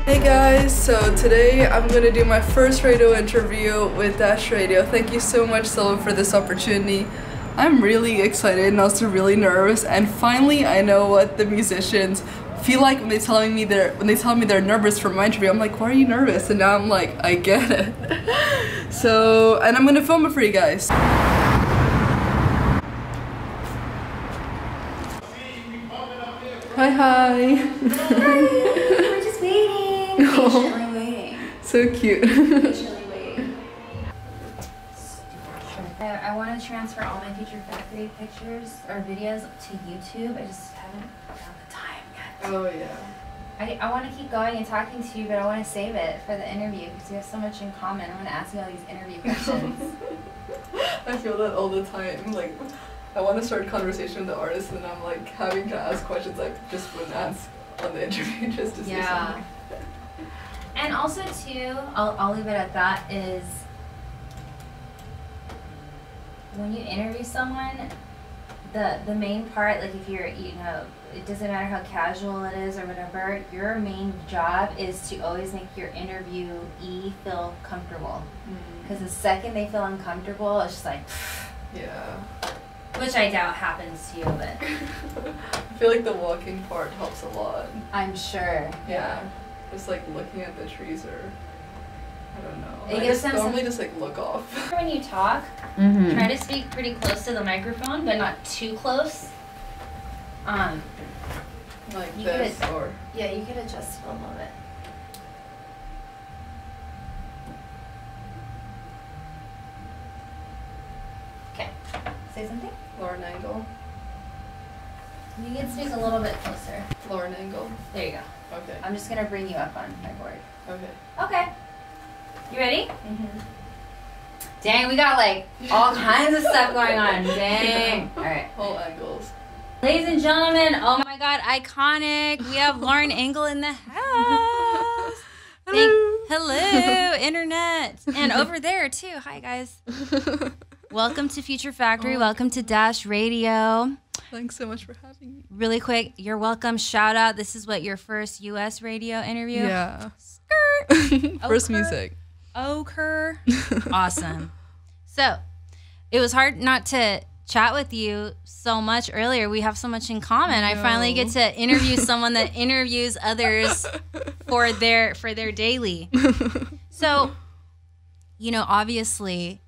Hey guys, so today I'm going to do my first radio interview with Dash Radio. Thank you so much, Silva, for this opportunity. I'm really excited and also really nervous, and finally I know what the musicians feel like when they tell me they're nervous for my interview. I'm like, why are you nervous? And now I'm like, I get it. So, and I'm going to film it for you guys. Hi. Hi, we're just waiting. Patiently waiting. So cute. Patiently waiting. I want to transfer all my Future Factory pictures or videos to YouTube. I just haven't found the time yet. Oh yeah. I want to keep going and talking to you, but I want to save it for the interview because we have so much in common. I want to ask you all these interview questions. I feel that all the time. Like, I want to start a conversation with the artist, and I'm like having to ask questions I just wouldn't ask on the interview just to say something. And also too, I'll leave it at that, is when you interview someone, the main part, like if you're, you know, it doesn't matter how casual it is or whatever, your main job is to always make your interviewee feel comfortable. Because the second they feel uncomfortable, it's just like, yeah. Which I doubt happens to you, but I feel like the walking part helps a lot. I'm sure. Yeah. Just like looking at the trees, or I don't know. It gives them normally just like look off. When you talk, try to speak pretty close to the microphone, but not too close. Like this, or yeah, you could adjust it a little bit. Okay, say something. Lauren Engel. You can speak a little bit closer. Lauren Engel. There you go. Okay. I'm just gonna bring you up on my board. Okay. Okay. You ready? Dang, we got like all kinds of stuff going on. Dang. All right. All angles. Ladies and gentlemen, oh my God, iconic. We have Lauren Engel in the house. Hello, internet. And over there too. Hi, guys. Welcome to Future Factory. Welcome to Dash Radio. Thanks so much for having me. Really quick, you're welcome. Shout out. This is what, your first U.S. radio interview? Yeah. Skirt. First music. Ochre. Awesome. So, it was hard not to chat with you so much earlier. We have so much in common. I finally get to interview someone that interviews others for their daily. So, you know, obviously,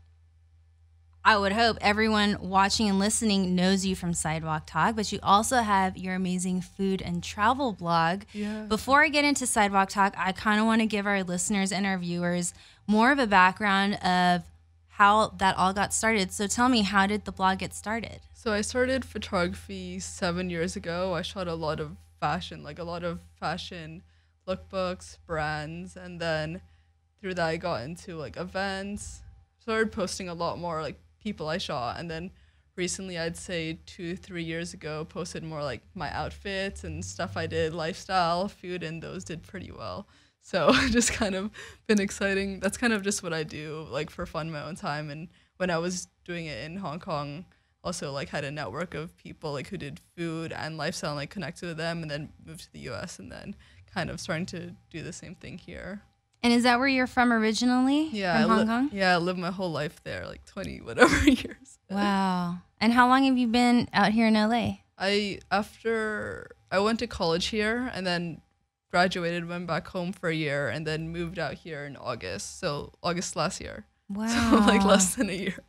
I would hope everyone watching and listening knows you from Sidewalk Talk, but you also have your amazing food and travel blog. Yeah. Before I get into Sidewalk Talk, I kind of want to give our listeners and our viewers more of a background of how that all got started. So tell me, how did the blog get started? So I started photography 7 years ago. I shot a lot of fashion lookbooks, brands, and then through that I got into like events, started posting a lot more like people I shot, and then recently, I'd say 2-3 years ago, posted more like my outfits and stuff I did, lifestyle, food, and those did pretty well. So just kind of been exciting. That's kind of just what I do, like for fun, my own time. And when I was doing it in Hong Kong, also like had a network of people like who did food and lifestyle, and like connected with them, and then moved to the US, and then kind of starting to do the same thing here. And is that where you're from originally? Yeah, from Hong Kong? Yeah, I lived my whole life there, like 20 whatever years. Wow. And how long have you been out here in LA? After I went to college here, and then graduated, went back home for a year, and then moved out here in August. So August last year. Wow. So like less than a year.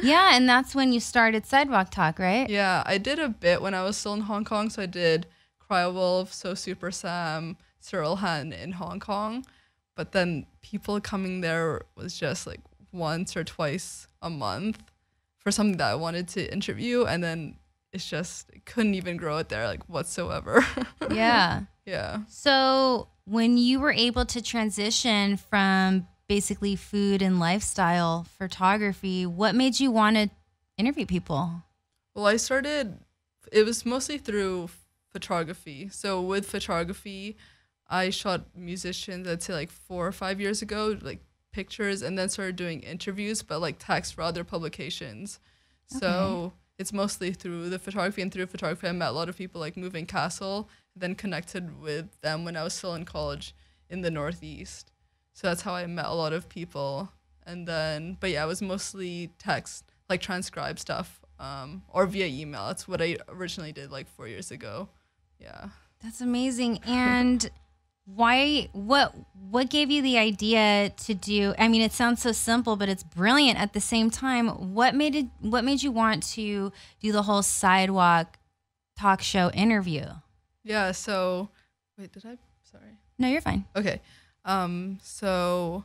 Yeah, and that's when you started Sidewalk Talk, right? Yeah, I did a bit when I was still in Hong Kong. So I did Cryowolf, So Super Sam, Cyril Han in Hong Kong. But then people coming there was just like once or twice a month for something that I wanted to interview. And then it's just, it couldn't even grow it there like whatsoever. Yeah. Yeah. So when you were able to transition from basically food and lifestyle photography, what made you want to interview people? Well, it was mostly through photography. So with photography, I shot musicians, I'd say like 4 or 5 years ago, like pictures, and then started doing interviews, but like text for other publications. Okay. So it's mostly through the photography, and through photography I met a lot of people like Moving Castle, then connected with them when I was still in college in the Northeast. So that's how I met a lot of people. And then, but yeah, it was mostly text, like transcribe stuff, or via email. That's what I originally did like 4 years ago. Yeah. That's amazing. And what gave you the idea to do, I mean, it sounds so simple, but it's brilliant at the same time. What made you want to do the whole Sidewalk talk show interview? Yeah, so wait, sorry. No, you're fine. Okay. So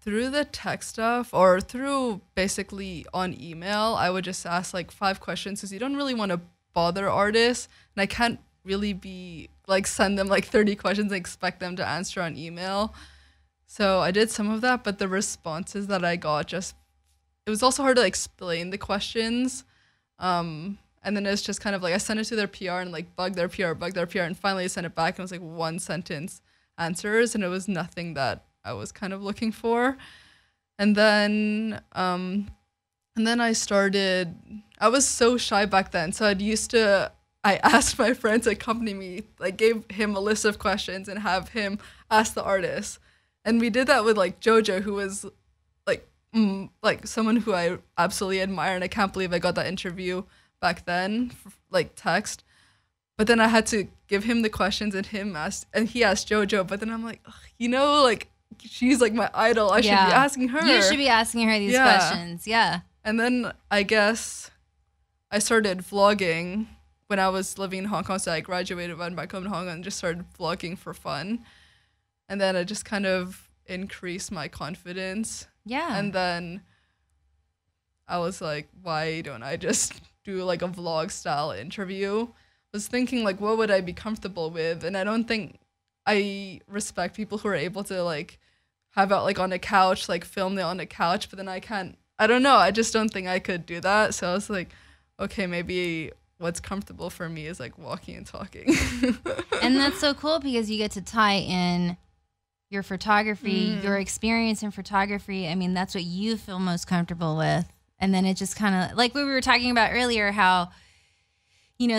through the tech stuff, or through basically on email, I would just ask like 5 questions, because you don't really want to bother artists, and I can't really be like send them like 30 questions and expect them to answer on email. So I did some of that, but the responses that I got, it was also hard to explain the questions. And then it's just kind of like I sent it to their PR and like bug their PR, and finally I sent it back and it was like 1 sentence answers, and it was nothing that I was kind of looking for. And then I was so shy back then. So I asked my friend to accompany me, like gave him a list of questions and have him ask the artist. And we did that with like JoJo, who was like someone who I absolutely admire, and I can't believe I got that interview back then, like text. But then I had to give him the questions, and he asked JoJo. But then I'm like, like she's like my idol. I should be asking her. You should be asking her these questions. Yeah. And then I guess I started vlogging when I was living in Hong Kong. So I graduated, went back home to Hong Kong, and just started vlogging for fun. And then I just kind of increased my confidence. Yeah. And then I was like, why don't I just do like a vlog style interview? I was thinking like, what would I be comfortable with? And I don't think I respect people who are able to like have it like on a couch, like film it on a couch, but then I don't know. I just don't think I could do that. So I was like, okay, maybe what's comfortable for me is like walking and talking. And that's so cool, because you get to tie in your photography, your experience in photography. I mean, that's what you feel most comfortable with. And then it just kind of, like we were talking about earlier, how,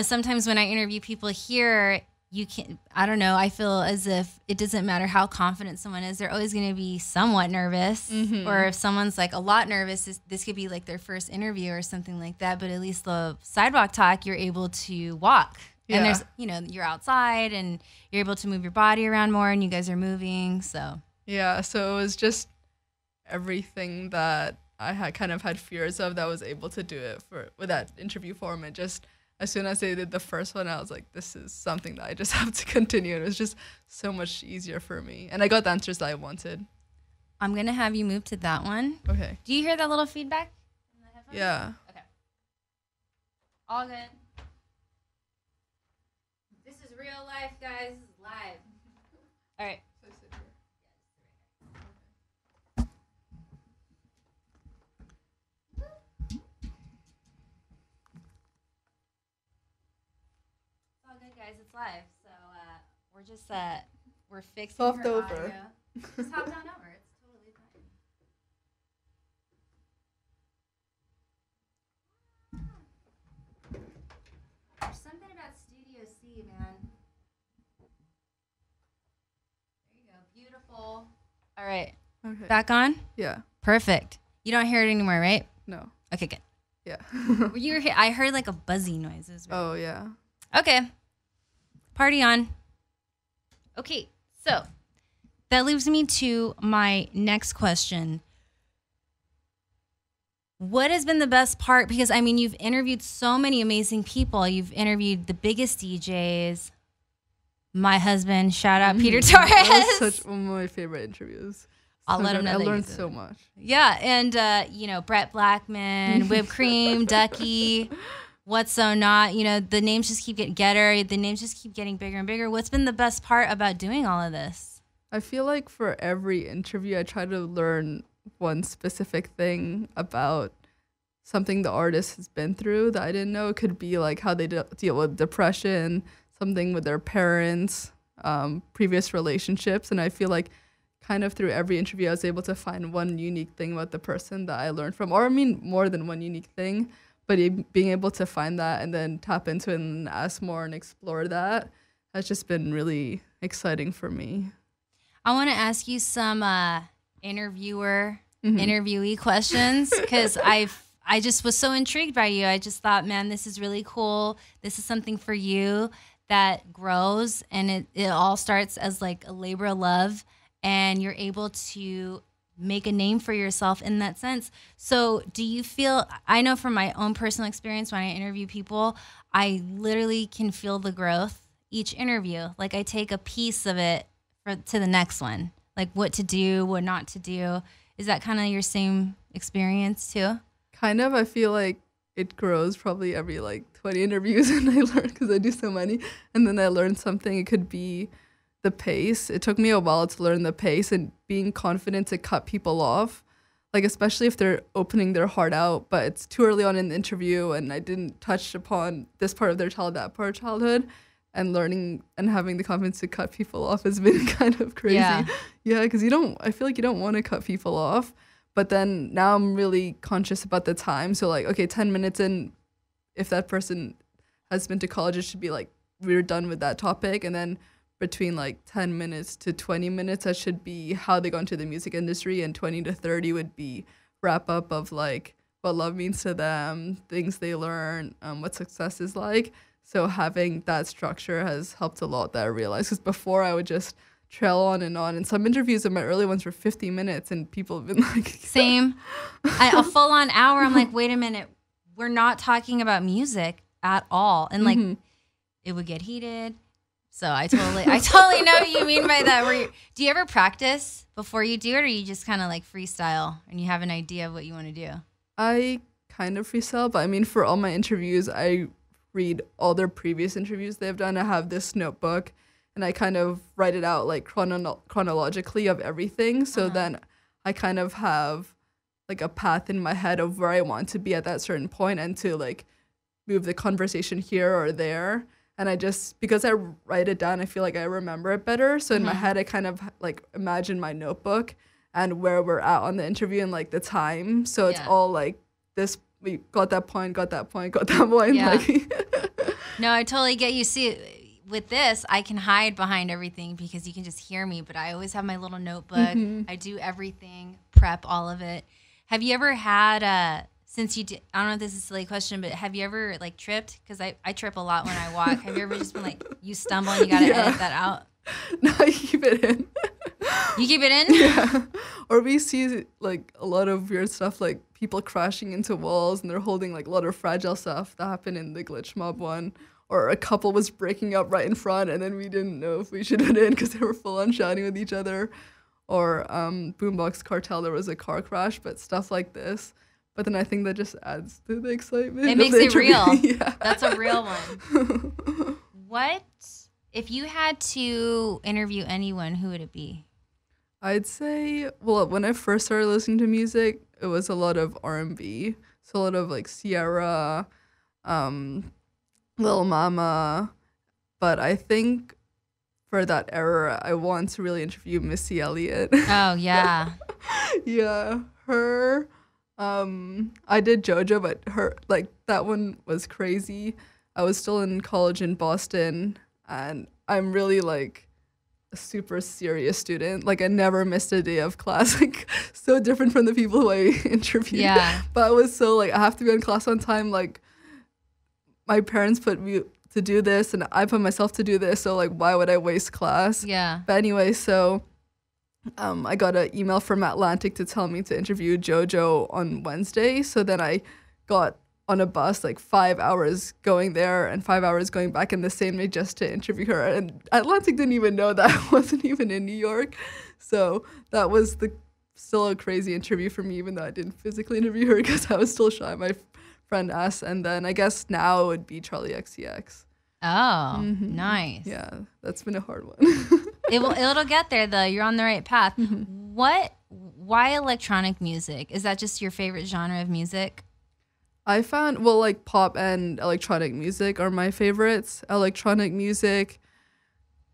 sometimes when I interview people here, I don't know, I feel as if it doesn't matter how confident someone is, they're always going to be somewhat nervous. Or if someone's like a lot nervous, this could be like their first interview or something like that. But at least the Sidewalk talk, you're able to walk. Yeah. And there's, you're outside and you're able to move your body around more, and you guys are moving. So yeah, so it was just everything that I had kind of had fears of, that I was able to do it with that interview format. Just as soon as I did the first one, I was like, this is something that I just have to continue. It was just so much easier for me. And I got the answers that I wanted. I'm going to have you move to that one. Okay. Do you hear that little feedback? Yeah. Okay. All good. This is real life, guys. This is live. All right. Guys, it's live, so we're just we're fixing Soft her over. audio. Just hop on over. It's totally fine. There's something about Studio C, man. There you go. Beautiful. All right. Okay. Back on? Yeah. Perfect. You don't hear it anymore, right? No. Okay, good. Yeah. I heard like a buzzy noises. Right? Oh, yeah. Okay. Party on. Okay, so that leaves me to my next question. What has been the best part? Because, I mean, you've interviewed so many amazing people. You've interviewed the biggest DJs. My husband, shout out Peter Torres. That was such one of my favorite interviews. I'll let him know. I learned so much. Yeah, and, Brett Blackman, Whipped Cream, Ducky. What's So Not, the names just keep getting the names just keep getting bigger and bigger. What's been the best part about doing all of this? I feel like for every interview, I try to learn one specific thing about something the artist has been through that I didn't know. It could be like how they deal with depression, something with their parents, previous relationships. And I feel like kind of through every interview, I was able to find one unique thing about the person that I learned from, or I mean, more than one unique thing. But being able to find that and then tap into it and ask more and explore that has just been really exciting for me. I want to ask you some interviewee questions because I just was so intrigued by you. I just thought, man, this is really cool. This is something for you that grows, and it all starts as like a labor of love, and you're able to make a name for yourself in that sense. So do you feel, I know from my own personal experience when I interview people, I literally can feel the growth each interview. Like I take a piece of it to the next one, like what to do, what not to do. Is that kind of your same experience too? Kind of. I feel like it grows probably every like 20 interviews, and I learn because I do so many, and then I learn something. It could be the pace. It took me a while to learn the pace and being confident to cut people off, like especially if they're opening their heart out, but it's too early on in the interview and I didn't touch upon this part of their childhood, that part of childhood. And learning and having the confidence to cut people off has been kind of crazy. Yeah, because I feel like you don't want to cut people off. But then now I'm really conscious about the time. So like, okay, 10 minutes in, if that person has been to college, it should be like, we're done with that topic. And then between like 10 minutes to 20 minutes, that should be how they got into the music industry. And 20 to 30 would be wrap up of like what love means to them, things they learn, what success is like. So having that structure has helped a lot, that I realized. Because before I would just trail on. And some interviews of my early ones were 50 minutes and people have been like... Same. A full-on hour, I'm like, wait a minute. We're not talking about music at all. And like, it would get heated. So I totally know what you mean by that. Do you ever practice before you do it, or you just kind of like freestyle and you have an idea of what you want to do? I kind of freestyle, but I mean, for all my interviews, I read all their previous interviews they've done. I have this notebook and I kind of write it out like chronologically of everything. So then I kind of have like a path in my head of where I want to be at that certain point and to like move the conversation here or there. And I just, because I write it down, I feel like I remember it better. So in my head, I kind of like imagine my notebook and where we're at on the interview and like the time. So it's all like this, we got that point, got that point, got that point. Yeah. Like No, I totally get you. See, with this, I can hide behind everything because you can just hear me, but I always have my little notebook. I do everything, prep all of it. Have you ever had since you did, I don't know if this is a silly question, but have you ever like tripped? Because I trip a lot when I walk. Have you ever just been like, you stumble and you got to edit that out? No, I keep it in. You keep it in? Yeah. Or we see like a lot of weird stuff, like people crashing into walls and they're holding like a lot of fragile stuff that happened in the Glitch Mob one. Or a couple was breaking up right in front and then we didn't know if we should put it in because they were full on shouting with each other. Or Boombox Cartel, there was a car crash, but stuff like this. But then I think that just adds to the excitement. It makes it real. Yeah. That's a real one. What, if you had to interview anyone, who would it be? I'd say, well, when I first started listening to music, it was a lot of R&B. So a lot of like Sierra, Lil Mama. But I think for that era, I want to really interview Missy Elliott. Oh, yeah. Yeah, her. I did JoJo, but her, like, that one was crazy. I was still in college in Boston, and I'm really, like, a super serious student. Like, I never missed a day of class. Like, so different from the people who I interviewed. Yeah. But I was so, like, I have to be in class on time. Like, my parents put me to do this, and I put myself to do this, so, like, why would I waste class? Yeah. But anyway, so... I got an email from Atlantic to tell me to interview JoJo on Wednesday. So then I got on a bus like 5 hours going there and 5 hours going back in the same day just to interview her. And Atlantic didn't even know that I wasn't even in New York. So that was still a crazy interview for me, even though I didn't physically interview her because I was still shy. My friend asked. And then I guess now it would be Charlie XCX. Oh, nice. Yeah, that's been a hard one. It'll get there though. You're on the right path. Why electronic music? Is that just your favorite genre of music? I found, well, like pop and electronic music are my favorites. Electronic music,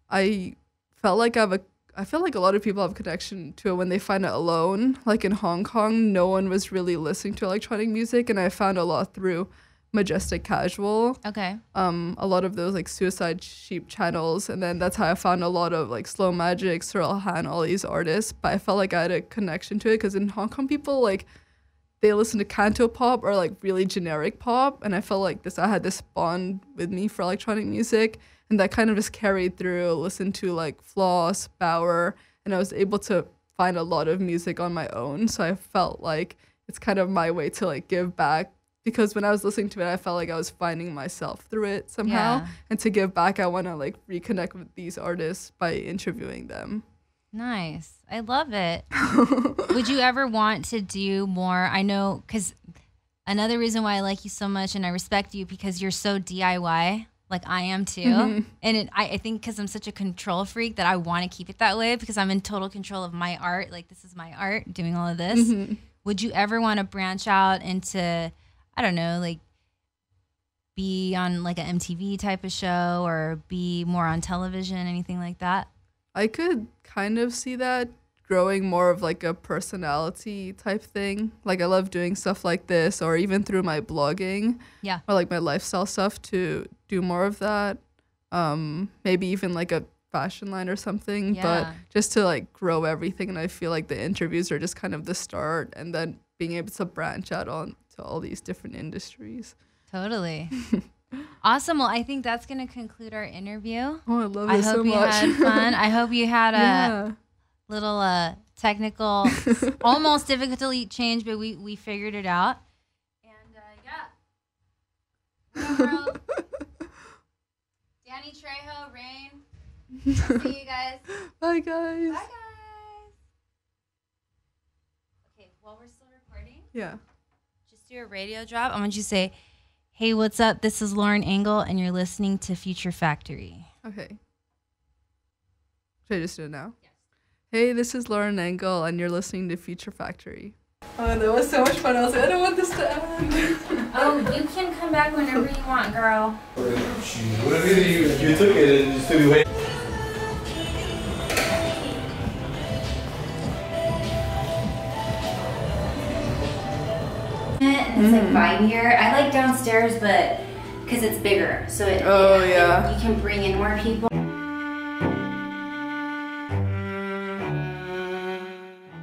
I feel like a lot of people have a connection to it when they find it alone. Like in Hong Kong, no one was really listening to electronic music, and I found a lot through Majestic Casual. Okay. A lot of those like Suicide Sheep channels, and then that's how I found a lot of like Slow Magic, Cyril Han, all these artists. But I felt like I had a connection to it because in Hong Kong, people like they listen to canto pop or like really generic pop, and I felt like I had this bond with me for electronic music, and that kind of just carried through. Listened to like Floss, Bauer, and I was able to find a lot of music on my own. So I felt like it's kind of my way to like give back. Because when I was listening to it, I felt like I was finding myself through it somehow. Yeah. And to give back, I want to like reconnect with these artists by interviewing them. Nice. I love it. Would you ever want to do more? I know, because another reason why I like you so much and I respect you because you're so DIY, like I am too. Mm-hmm. And I think because I'm such a control freak that I want to keep it that way because I'm in total control of my art. Like this is my art, doing all of this. Mm-hmm. Would you ever want to branch out into, I don't know, like be on like an MTV type of show or be more on television, anything like that? I could kind of see that growing more of like a personality type thing. Like I love doing stuff like this, or even through my blogging, Yeah. or like my lifestyle stuff to do more of that. Maybe even like a fashion line or something, but Yeah. just to like grow everything. And I feel like the interviews are just kind of the start, and then being able to branch out on to all these different industries. Totally. Awesome. Well, I think that's going to conclude our interview. Oh, I love I it hope so you much. had fun. I hope you had a Yeah. little technical, almost difficulty change, but we figured it out. And yeah. Girl. Danny Trejo, Rain. See you guys. Bye, guys. Bye, guys. Okay, while we're still recording, Yeah. just do a radio drop. I want you to say, hey, what's up? This is Lauren Engel, and you're listening to Future Factory. Okay. Should I just do it now? Yes. Hey, this is Lauren Engel, and you're listening to Future Factory. Oh, that was so much fun. I was like, I don't want this to end. Oh, you can come back whenever you want, girl. Whatever you took it and still be waiting. And it's like vibier. I like downstairs, but because it's bigger, so Oh, yeah. you can bring in more people.